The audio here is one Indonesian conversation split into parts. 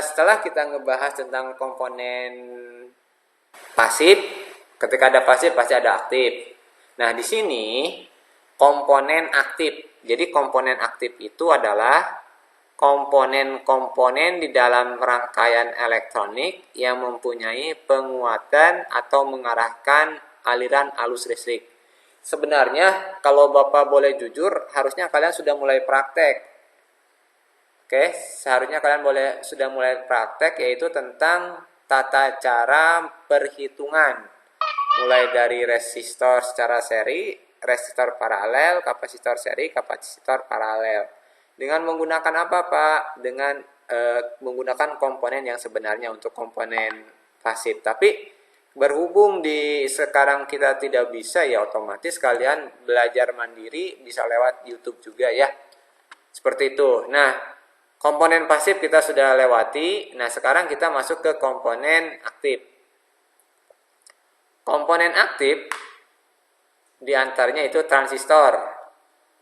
Setelah kita ngebahas tentang komponen pasif, ketika ada pasif pasti ada aktif. Nah, di sini komponen aktif. Jadi komponen aktif itu adalah komponen-komponen di dalam rangkaian elektronik yang mempunyai penguatan atau mengarahkan aliran arus listrik. Sebenarnya kalau Bapak boleh jujur, harusnya kalian sudah mulai praktek. Oke, seharusnya kalian sudah mulai praktek, yaitu tentang tata cara perhitungan. Mulai dari resistor secara seri, resistor paralel, kapasitor seri, kapasitor paralel. Dengan menggunakan apa, Pak? Dengan menggunakan komponen yang sebenarnya untuk komponen pasif. Tapi berhubung di sekarang kita tidak bisa, ya otomatis kalian belajar mandiri bisa lewat YouTube juga ya. Seperti itu. Nah, komponen pasif kita sudah lewati. Nah, sekarang kita masuk ke komponen aktif. Komponen aktif diantaranya itu transistor.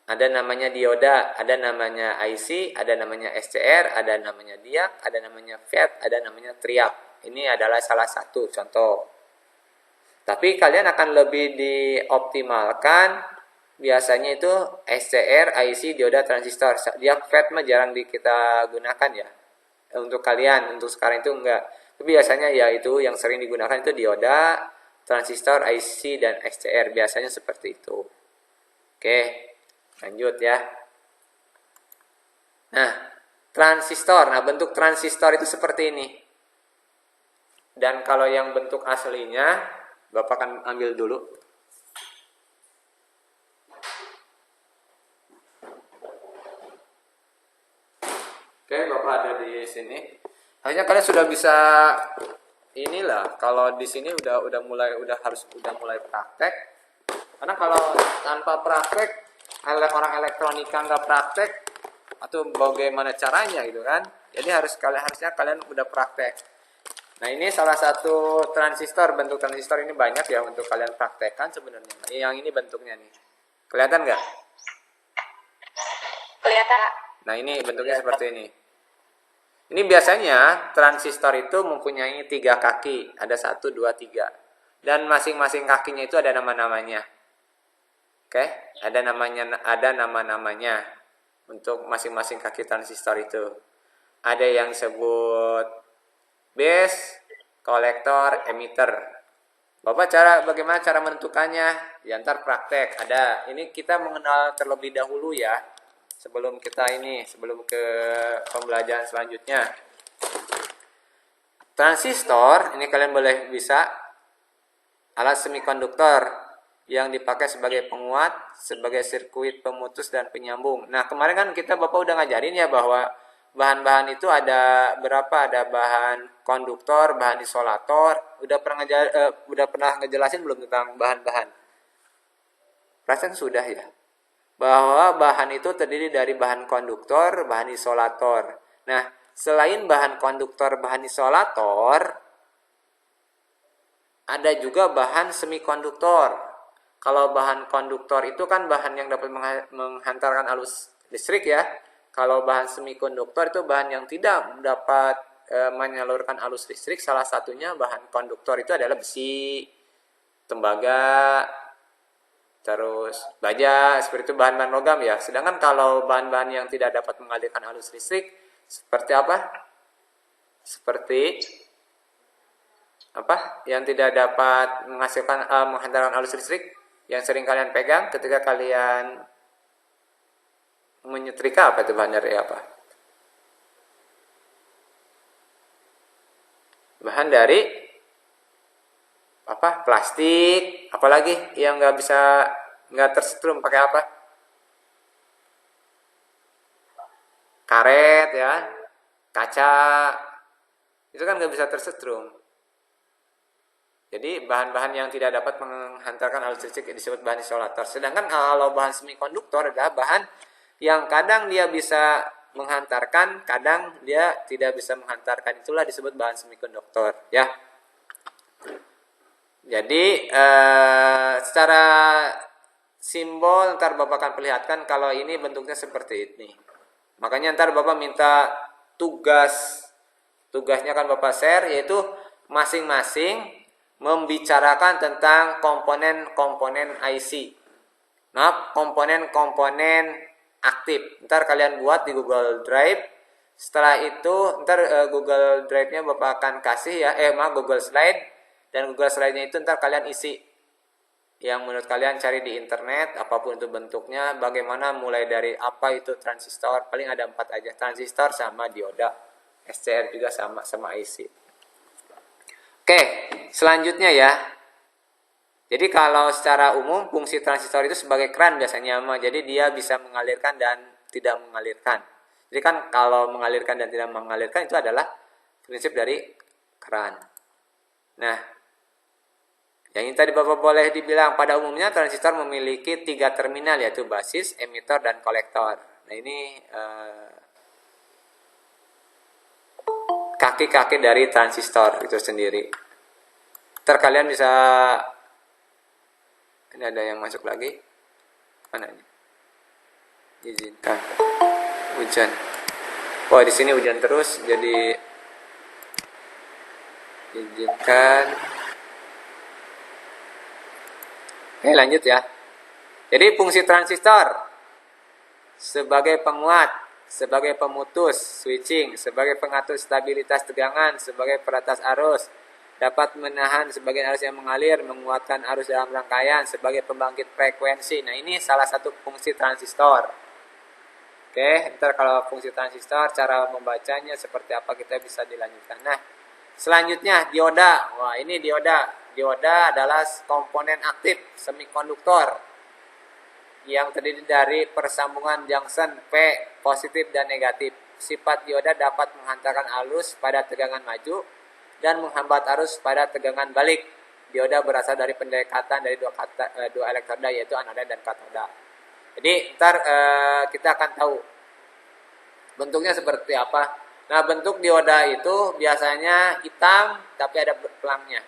Ada namanya dioda, ada namanya IC, ada namanya SCR, ada namanya diak, ada namanya FET, ada namanya triak. Ini adalah salah satu contoh. Tapi kalian akan lebih dioptimalkan biasanya itu SCR, IC, dioda, transistor. Diak, FET mah jarang kita gunakan ya. Untuk kalian, untuk sekarang itu enggak. Tapi biasanya ya itu yang sering digunakan itu dioda, transistor, IC, dan SCR. Biasanya seperti itu. Oke, lanjut ya. Nah, transistor. Nah, bentuk transistor itu seperti ini. Dan kalau yang bentuk aslinya, Bapak akan ambil dulu. Oke, Bapak ada di sini. Harusnya kalian sudah bisa inilah. Kalau di sini udah mulai praktek. Karena kalau tanpa praktek, orang elektronika nggak praktek, atau bagaimana caranya gitu kan? Jadi harusnya kalian udah praktek. Nah, ini salah satu transistor. Bentuk transistor ini banyak ya untuk kalian praktekkan sebenarnya. Yang ini bentuknya nih. Kelihatan nggak? Kelihatan. Nah, ini bentuknya seperti ini. Ini biasanya transistor itu mempunyai 3 kaki. Ada 1, 2, 3. Dan masing-masing kakinya itu ada nama-namanya. Oke, ada nama-namanya untuk masing-masing kaki transistor itu. Ada yang disebut base, kolektor, emitter. Bagaimana cara menentukannya? Ya, ntar praktek. Ada. Ini kita mengenal terlebih dahulu ya. Sebelum ke pembelajaran selanjutnya. Transistor, ini kalian bisa alat semikonduktor yang dipakai sebagai penguat, sebagai sirkuit pemutus dan penyambung. Nah, kemarin kan Bapak udah ngajarin ya bahwa bahan-bahan itu ada berapa? Ada bahan konduktor, bahan isolator. Udah pernah ngejelasin belum tentang bahan-bahan? Perasaan sudah ya. Bahwa bahan itu terdiri dari bahan konduktor, bahan isolator. Nah, selain bahan konduktor, bahan isolator, ada juga bahan semikonduktor. Kalau bahan konduktor itu kan bahan yang dapat menghantarkan arus listrik ya. Kalau bahan semikonduktor itu bahan yang tidak dapat menyalurkan arus listrik. Salah satunya bahan konduktor itu adalah besi, tembaga, terus baja, seperti itu bahan-bahan logam ya. Sedangkan kalau bahan-bahan yang tidak dapat mengalirkan arus listrik seperti apa? Seperti apa? Yang tidak dapat menghasilkan menghantarkan arus listrik yang sering kalian pegang ketika kalian menyetrika, apa itu bahan dari apa? Bahan dari apa? Plastik, apalagi yang nggak tersetrum pakai apa? Karet ya, kaca, itu kan nggak bisa tersetrum. Jadi bahan-bahan yang tidak dapat menghantarkan arus listrik disebut bahan isolator. Sedangkan kalau bahan semikonduktor adalah bahan yang kadang dia bisa menghantarkan, kadang dia tidak bisa menghantarkan. Itulah disebut bahan semikonduktor ya. Jadi secara simbol ntar Bapak akan perlihatkan kalau ini bentuknya seperti ini. Makanya ntar Bapak minta tugasnya kan Bapak share, yaitu masing-masing membicarakan tentang komponen-komponen IC. Nah, komponen-komponen aktif. Ntar kalian buat di Google Drive. Setelah itu, ntar Google Drive-nya Bapak akan kasih ya, Google Slide. Dan Google Slide-nya itu ntar kalian isi. Yang menurut kalian cari di internet, apapun itu bentuknya, bagaimana mulai dari apa itu transistor, paling ada 4 aja. Transistor sama dioda, SCR juga sama IC. Oke, selanjutnya ya. Jadi kalau secara umum fungsi transistor itu sebagai keran biasanya, jadi dia bisa mengalirkan dan tidak mengalirkan. Jadi kan kalau mengalirkan dan tidak mengalirkan itu adalah prinsip dari keran. Nah, yang ini tadi Bapak boleh dibilang pada umumnya transistor memiliki 3 terminal, yaitu basis, emitor, dan kolektor. Nah ini kaki-kaki dari transistor itu sendiri. Ntar kalian bisa, ini ada yang masuk lagi, mana ini? Izinkan hujan. Wah, di sini hujan terus, jadi izinkan. Oke, lanjut ya. Jadi fungsi transistor sebagai penguat, sebagai pemutus, switching, sebagai pengatur stabilitas tegangan, sebagai peratas arus, dapat menahan sebagian arus yang mengalir, menguatkan arus dalam rangkaian, sebagai pembangkit frekuensi. Nah, ini salah satu fungsi transistor. Oke, ntar kalau fungsi transistor, cara membacanya seperti apa kita bisa dilanjutkan. Nah, selanjutnya dioda. Wah, ini dioda. Dioda adalah komponen aktif semikonduktor yang terdiri dari persambungan junction P positif dan negatif. Sifat dioda dapat menghantarkan arus pada tegangan maju dan menghambat arus pada tegangan balik. Dioda berasal dari pendekatan dari dua elektroda, yaitu anoda dan katoda. Jadi ntar kita akan tahu bentuknya seperti apa. Nah, bentuk dioda itu biasanya hitam tapi ada pelangnya.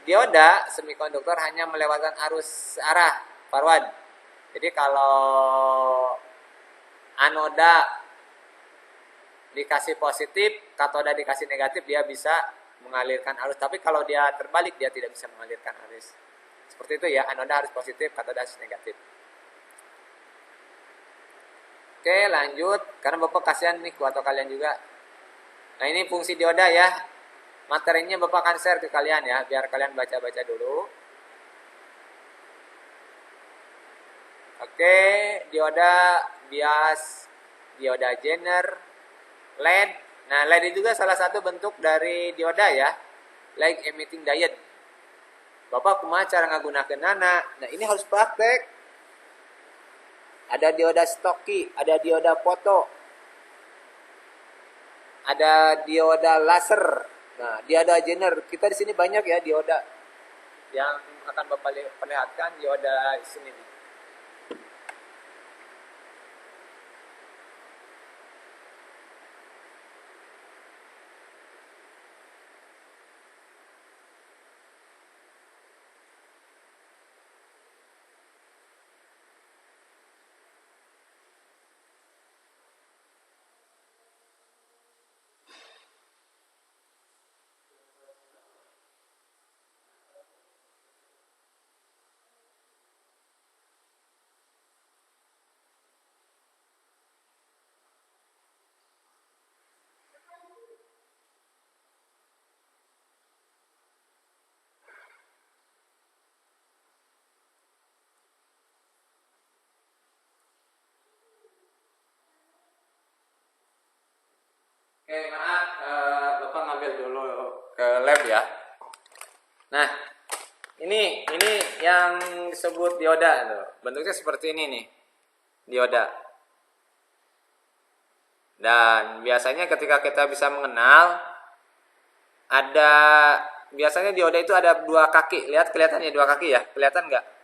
Dioda semikonduktor hanya melewatkan arus arah forward. Jadi kalau anoda dikasih positif, katoda dikasih negatif, dia bisa mengalirkan arus. Tapi kalau dia terbalik, dia tidak bisa mengalirkan arus. Seperti itu ya, anoda harus positif, katoda harus negatif. Oke, lanjut. Karena Bapak kasihan nih, atau kalian juga. Nah, ini fungsi dioda ya. Materinya Bapak akan share ke kalian ya, biar kalian baca-baca dulu. Oke, dioda bias, dioda Zener, LED. Nah, LED juga salah satu bentuk dari dioda ya. Light emitting diode. Bapak kumaha cara ngagunakeun nana? Nah, ini harus praktek. Ada dioda stoki, ada dioda foto, ada dioda laser. Nah, dioda Zener. Kita di sini banyak ya dioda. Yang akan Bapak perlihatkan dioda sini nih. Oke, maaf, Bapak ngambil dulu ke lab ya. Nah, ini yang disebut dioda tuh. Bentuknya seperti ini nih, dioda. Dan biasanya ketika kita bisa mengenal, ada biasanya dioda itu ada 2 kaki. Lihat, kelihatannya 2 kaki ya? Kelihatan nggak?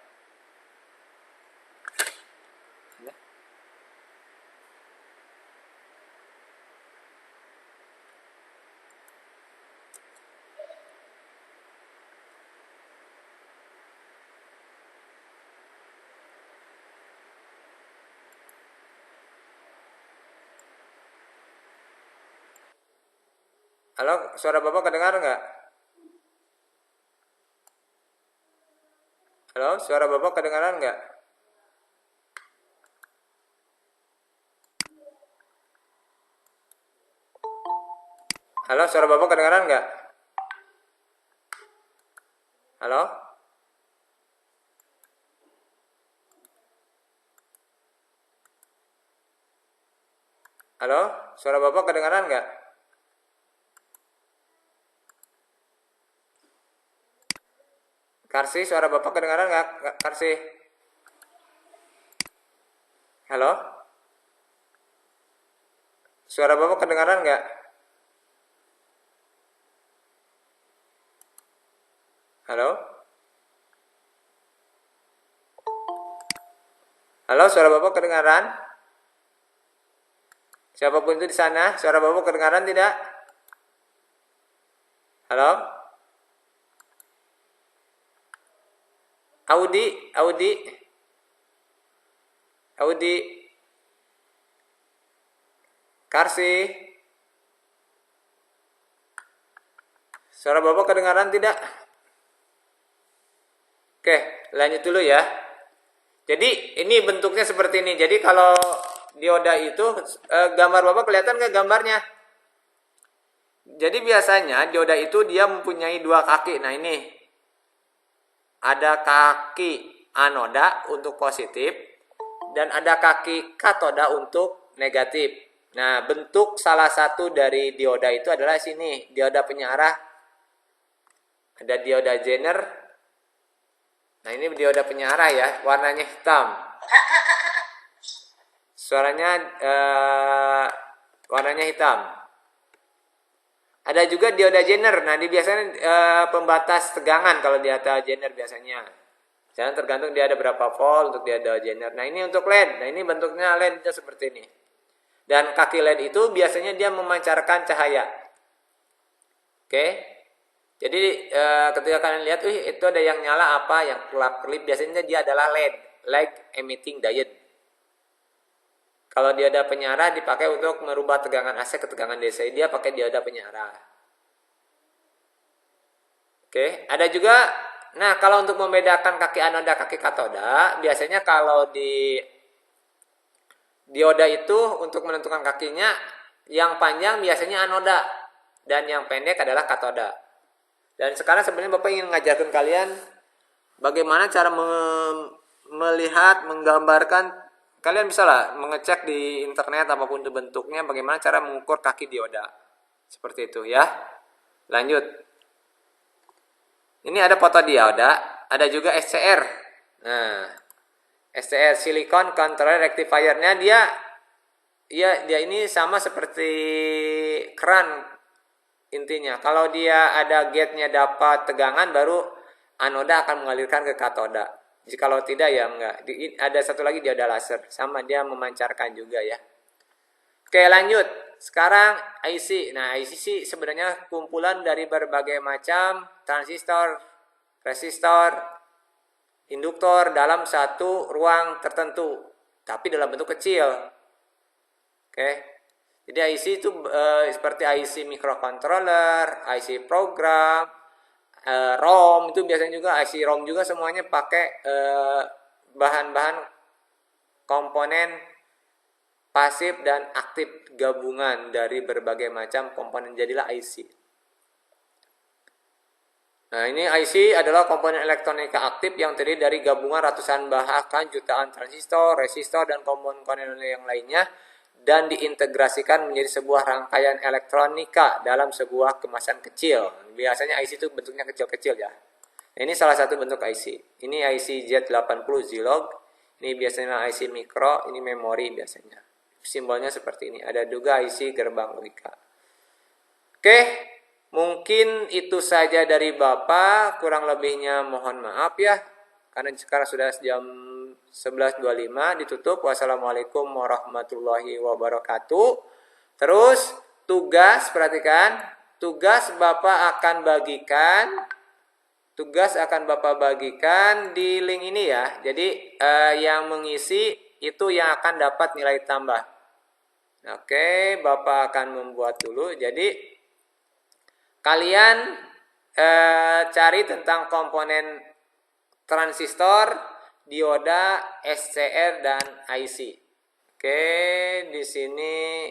Halo, suara Bapak kedengaran nggak? Halo, suara Bapak kedengaran nggak? Halo, suara Bapak kedengaran nggak? Halo? Halo, suara Bapak kedengaran nggak? Karsi, suara Bapak kedengaran nggak? Karsi? Halo? Suara Bapak kedengaran nggak? Halo? Halo, suara Bapak kedengaran? Siapapun itu di sana, suara Bapak kedengaran tidak? Halo? Audi, Audi, Audi, Karsi. Suara Bapak kedengaran tidak? Oke, lanjut dulu ya. Jadi ini bentuknya seperti ini. Jadi kalau dioda itu gambar Bapak kelihatan nggak gambarnya? Jadi biasanya dioda itu dia mempunyai dua kaki. Nah ini ada kaki anoda untuk positif dan ada kaki katoda untuk negatif. Nah bentuk salah satu dari dioda itu adalah sini, dioda penyiarah. Ada dioda Zener. Nah ini dioda penyiarah ya, warnanya hitam. Suaranya warnanya hitam. Ada juga dioda Zener. Nah, di biasanya pembatas tegangan kalau dioda Zener biasanya. Jangan tergantung dia ada berapa volt untuk dioda Zener. Nah, ini untuk LED. Nah, ini bentuknya LED seperti ini. Dan kaki LED itu biasanya dia memancarkan cahaya. Oke. Jadi ketika kalian lihat, itu ada yang nyala apa, yang kelap-kelip, biasanya dia adalah LED, light emitting diode. Kalau dioda penyiarah dipakai untuk merubah tegangan AC ke tegangan DC, dia pakai dioda penyiarah. Oke, ada juga. Nah, kalau untuk membedakan kaki anoda, kaki katoda, biasanya kalau di dioda itu untuk menentukan kakinya, yang panjang biasanya anoda dan yang pendek adalah katoda. Dan sekarang sebenarnya Bapak ingin mengajarkan kalian bagaimana cara melihat, menggambarkan. Kalian bisa lah mengecek di internet apapun itu bentuknya, bagaimana cara mengukur kaki dioda. Seperti itu ya. Lanjut. Ini ada foto dioda, ada juga SCR. Nah, SCR Silicon Control Rectifier-nya dia ini sama seperti keran intinya. Kalau dia ada gate-nya dapat tegangan, baru anoda akan mengalirkan ke katoda. Jikalau tidak ya enggak. Ada satu lagi dioda laser, sama dia memancarkan juga ya. Oke, lanjut. Sekarang IC. Nah, IC sebenarnya kumpulan dari berbagai macam transistor, resistor, induktor dalam satu ruang tertentu, tapi dalam bentuk kecil. Oke. Jadi IC itu seperti IC microcontroller, IC program, ROM itu biasanya juga, IC ROM juga semuanya pakai bahan-bahan komponen pasif dan aktif gabungan dari berbagai macam komponen, jadilah IC. Nah, ini IC adalah komponen elektronika aktif yang terdiri dari gabungan ratusan bahkan jutaan transistor, resistor, dan komponen yang lainnya, dan diintegrasikan menjadi sebuah rangkaian elektronika dalam sebuah kemasan kecil. Biasanya IC itu bentuknya kecil-kecil ya. Nah, ini salah satu bentuk IC. Ini IC Z80 Zilog. Ini biasanya IC mikro, ini memori biasanya. Simbolnya seperti ini. Ada juga IC gerbang logika. Oke, mungkin itu saja dari Bapak. Kurang lebihnya mohon maaf ya. Karena sekarang sudah jam 11.25 ditutup. Wassalamualaikum warahmatullahi wabarakatuh. Terus tugas, perhatikan, tugas Bapak akan bagikan di link ini ya. Jadi yang mengisi itu yang akan dapat nilai tambah. Oke, Bapak akan membuat dulu. Jadi Kalian cari tentang komponen transistor, dioda, SCR dan IC. Oke, di sini